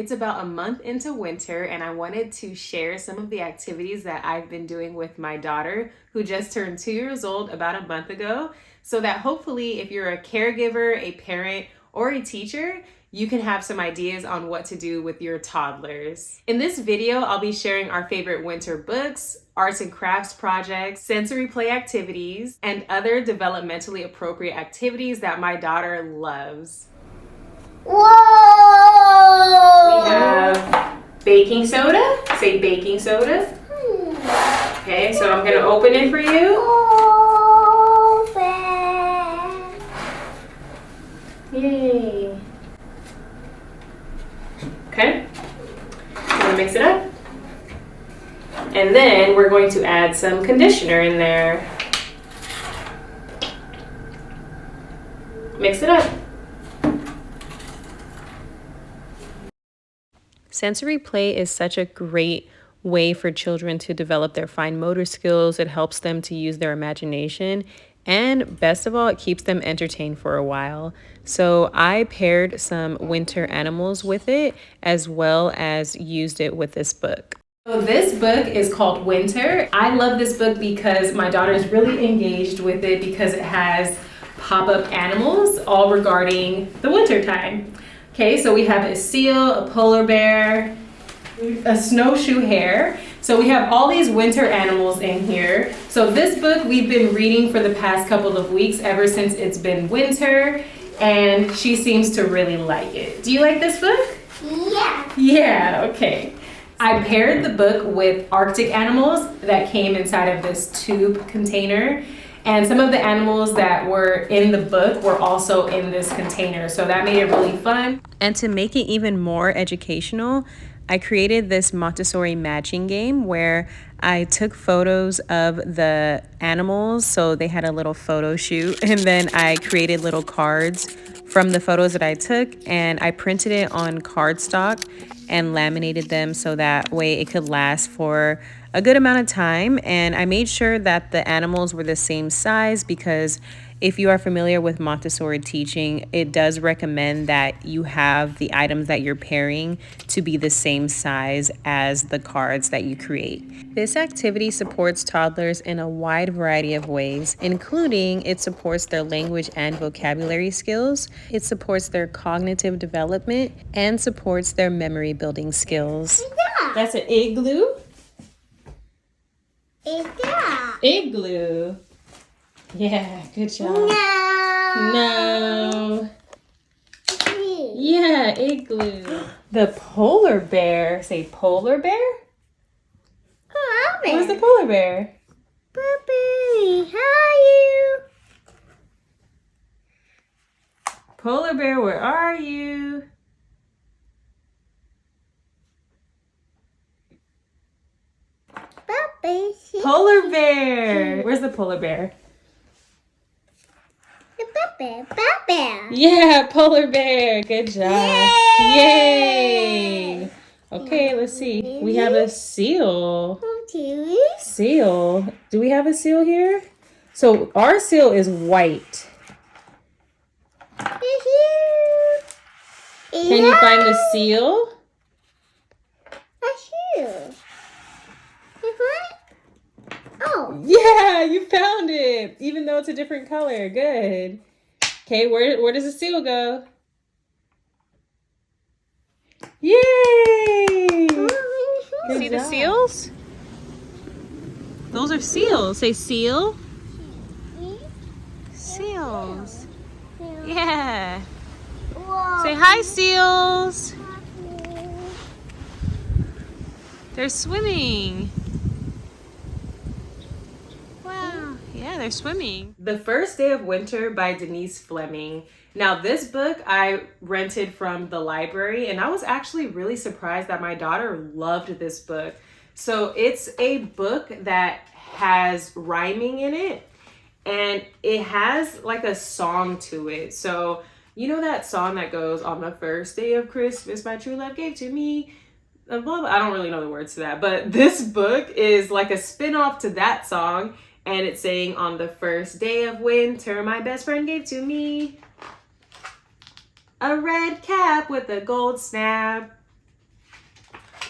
It's about a month into winter, and I wanted to share some of the activities that I've been doing with my daughter, who just turned 2 years old about a month ago, so that hopefully, if you're a caregiver, a parent, or a teacher, you can have some ideas on what to do with your toddlers. In this video, I'll be sharing our favorite winter books, arts and crafts projects, sensory play activities, and other developmentally appropriate activities that my daughter loves. Whoa! We have baking soda. Say baking soda. Okay, so I'm gonna open it for you. Open. Yay. Okay, I'm gonna mix it up. And then we're going to add some conditioner in there. Mix it up. Sensory play is such a great way for children to develop their fine motor skills. It helps them to use their imagination. And best of all, it keeps them entertained for a while. So I paired some winter animals with it, as well as used it with this book. So this book is called Winter. I love this book because my daughter is really engaged with it because it has pop-up animals all regarding the winter time. Okay, so we have a seal, a polar bear, a snowshoe hare. So we have all these winter animals in here. So this book we've been reading for the past couple of weeks, ever since it's been winter, and she seems to really like it. Do you like this book? Yeah. Yeah, okay. I paired the book with Arctic animals that came inside of this tube container. And some of the animals that were in the book were also in this container. So that made it really fun. And to make it even more educational, I created this Montessori matching game where I took photos of the animals. So they had a little photo shoot, and then I created little cards from the photos that I took, and I printed it on cardstock and laminated them so that way it could last for a good amount of time. And I made sure that the animals were the same size because if you are familiar with Montessori teaching, it does recommend that you have the items that you're pairing to be the same size as the cards that you create. This activity supports toddlers in a wide variety of ways, including it supports their language and vocabulary skills, it supports their cognitive development, and supports their memory building skills. Yeah. That's an igloo. Yeah. Igloo. Yeah, good job. No. Yeah, igloo. The polar bear. Say polar bear. Where's the polar bear? Puppy, how are you? Polar bear, where are you? Puppy. Polar bear. Where's the polar bear? The puppy. Yeah, polar bear. Good job. Yay! Yay. Okay, let's see. We have a seal. Seal. Do we have a seal here? So our seal is white. Can you find the seal? Oh. Yeah, you found it. Even though it's a different color. Good. Okay, where does the seal go? Yay! Good See job. The seals? Those are seals. Say seal. Seals. Yeah. Whoa. Say hi, seals. They're swimming. Wow. Yeah, they're swimming. The First Day of Winter by Denise Fleming. Now, this book I rented from the library, and I was actually really surprised that my daughter loved this book. So it's a book that has rhyming in it, and it has like a song to it. So you know that song that goes, on the first day of Christmas, my true love gave to me. Blah, blah. I don't really know the words to that, but this book is like a spin-off to that song, and it's saying, on the first day of winter, my best friend gave to me a red cap with a gold snap.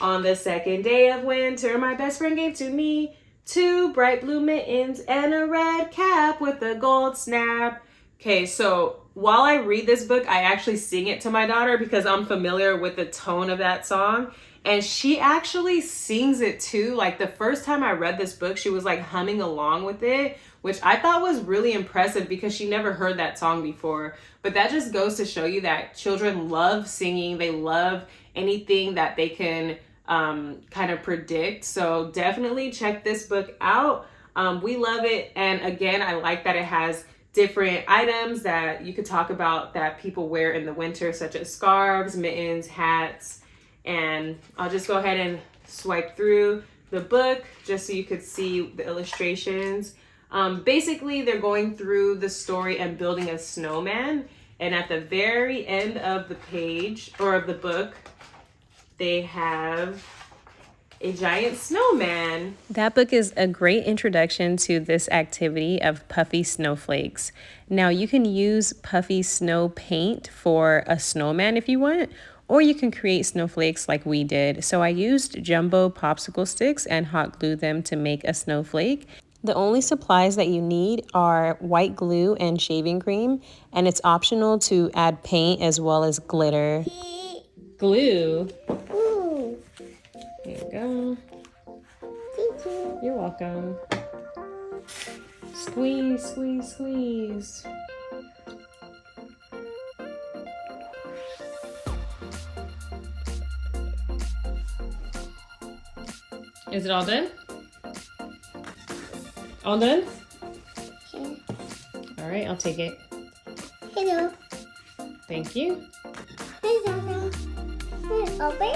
On the second day of winter, my best friend gave to me 2 bright blue mittens and a red cap with a gold snap. Okay, so while I read this book, I actually sing it to my daughter because I'm familiar with the tone of that song. And she actually sings it too. Like the first time I read this book, she was like humming along with it, which I thought was really impressive because she never heard that song before. But that just goes to show you that children love singing. They love anything that they can kind of predict. So definitely check this book out. We love it. And again, I like that it has different items that you could talk about that people wear in the winter, such as scarves, mittens, hats. And I'll just go ahead and swipe through the book just so you could see the illustrations. Basically, they're going through the story and building a snowman. And at the very end of the page or of the book, they have a giant snowman. That book is a great introduction to this activity of puffy snowflakes. Now you can use puffy snow paint for a snowman if you want, or you can create snowflakes like we did. So I used jumbo popsicle sticks and hot glued them to make a snowflake. The only supplies that you need are white glue and shaving cream, and it's optional to add paint as well as glitter. Glue. Ooh. There you go. Thank you. You're welcome. Squeeze, squeeze, squeeze. Is it all done? All done? Okay. All right, I'll take it. Hello. Thank you. Hello. Open.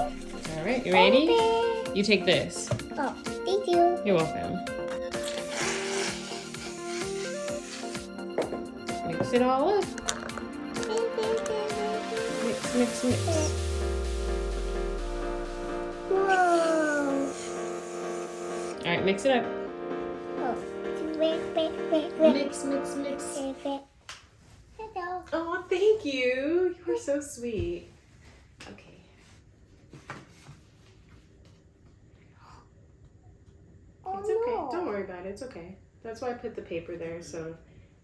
All right, you ready? Open. You take this. Oh, thank you. You're welcome. Mix it all up. Mix, mix, mix. Whoa. All right, mix it up. Oh. Mix, mix, mix. Hello. Oh, thank you. You are so sweet. Okay. Oh, It's okay. no. Don't worry about it. It's okay. That's why I put the paper there, so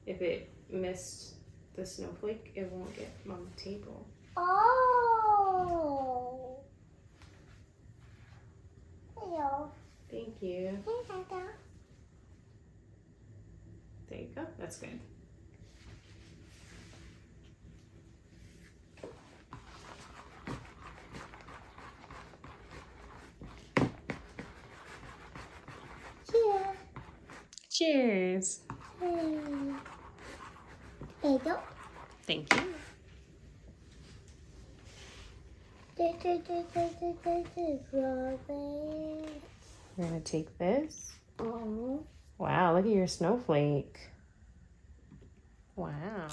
if it missed the snowflake, it won't get on the table. Oh. Hello. Thank you. Hello. There you go. That's good. Cheers. Cheers. Hello. Thank you. We're gonna take this. Oh. Wow, look at your snowflake. Wow.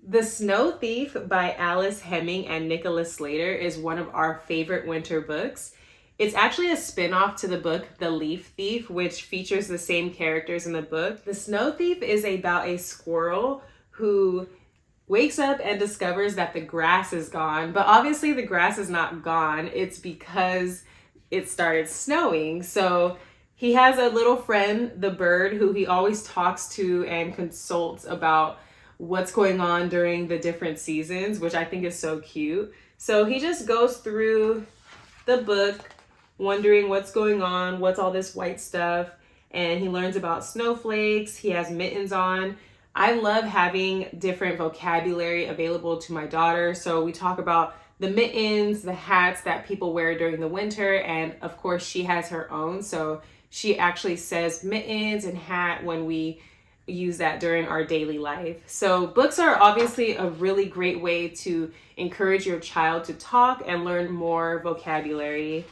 The Snow Thief by Alice Hemming and Nicholas Slater is one of our favorite winter books. It's actually a spin-off to the book The Leaf Thief, which features the same characters in the book. The Snow Thief is about a squirrel who wakes up and discovers that the grass is gone, but obviously the grass is not gone. It's because it started snowing. So he has a little friend, the bird, who he always talks to and consults about what's going on during the different seasons, which I think is so cute. So he just goes through the book wondering what's going on, what's all this white stuff, and he learns about snowflakes. He has mittens on. I love having different vocabulary available to my daughter. So we talk about the mittens, the hats that people wear during the winter, and of course she has her own. So she actually says mittens and hat when we use that during our daily life. So books are obviously a really great way to encourage your child to talk and learn more vocabulary.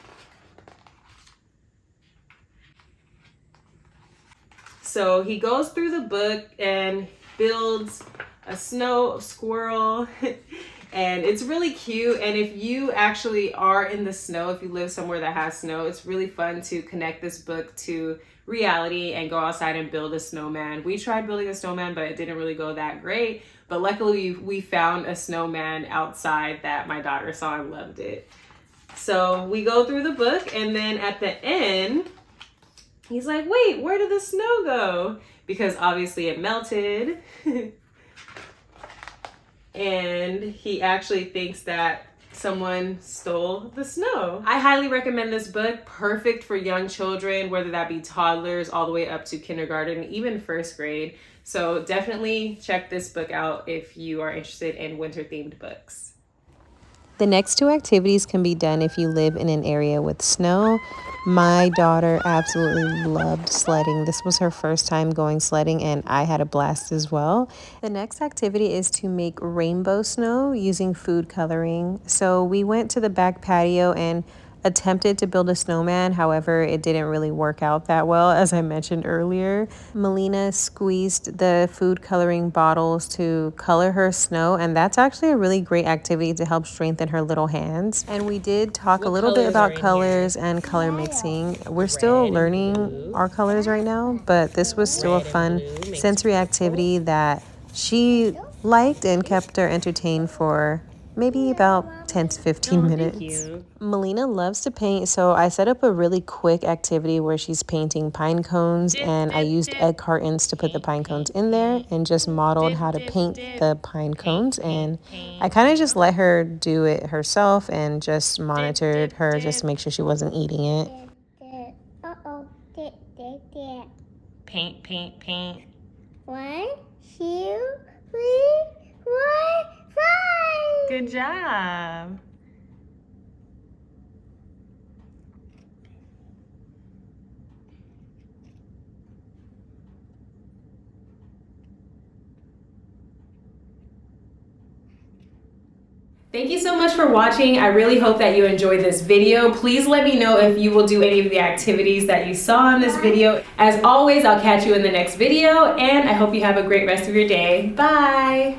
So he goes through the book and builds a snow squirrel and it's really cute. And if you actually are in the snow, if you live somewhere that has snow, it's really fun to connect this book to reality and go outside and build a snowman. We tried building a snowman, but it didn't really go that great. But luckily we found a snowman outside that my daughter saw and loved it. So we go through the book, and then at the end, he's like, wait, where did the snow go? Because obviously it melted. And he actually thinks that someone stole the snow. I highly recommend this book. Perfect for young children, whether that be toddlers all the way up to kindergarten, even first grade. So definitely check this book out if you are interested in winter themed books. The next two activities can be done if you live in an area with snow. My daughter absolutely loved sledding. This was her first time going sledding, and I had a blast as well. The next activity is to make rainbow snow using food coloring. So we went to the back patio and attempted to build a snowman. However, it didn't really work out that well, as I mentioned earlier. Meleah squeezed the food coloring bottles to color her snow, and that's actually a really great activity to help strengthen her little hands. And we did talk a little bit about colors and color mixing. We're still learning our colors right now, but this was still a fun sensory activity that she liked and kept her entertained for maybe about 10 to 15 minutes. Meleah loves to paint, so I set up a really quick activity where she's painting pine cones, and I used egg cartons to put the pine cones in there and just modeled how to paint the pine cones. And I kind of just let her do it herself and just monitored her just to make sure she wasn't eating it. Paint, paint, paint. 1, 2, 3, 4, 5. Good job. Thank you so much for watching. I really hope that you enjoyed this video. Please let me know if you will do any of the activities that you saw in this video. As always, I'll catch you in the next video, and I hope you have a great rest of your day. Bye.